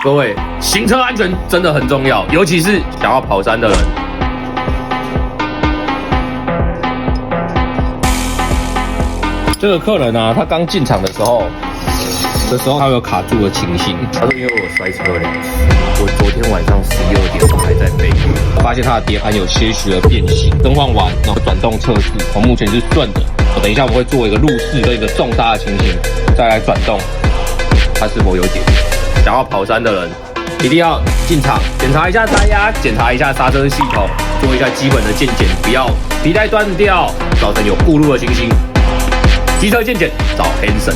各位，行车安全真的很重要，尤其是想要跑山的人。这个客人啊，他刚进场的时候，他有卡住的情形。他说因为我摔车2次，我昨天晚上12点我还在背，发现他的碟盘有些许的变形，更换完然后转动测试，目前是顺的。等一下我们会做一个路试跟一个重刹的情形，再来转动，它是否有解。想要跑山的人，一定要进场检查一下胎压，检查一下刹车系统，做一下基本的健检，不要皮带断掉，造成有误入的情形。机车健检找 Hanson。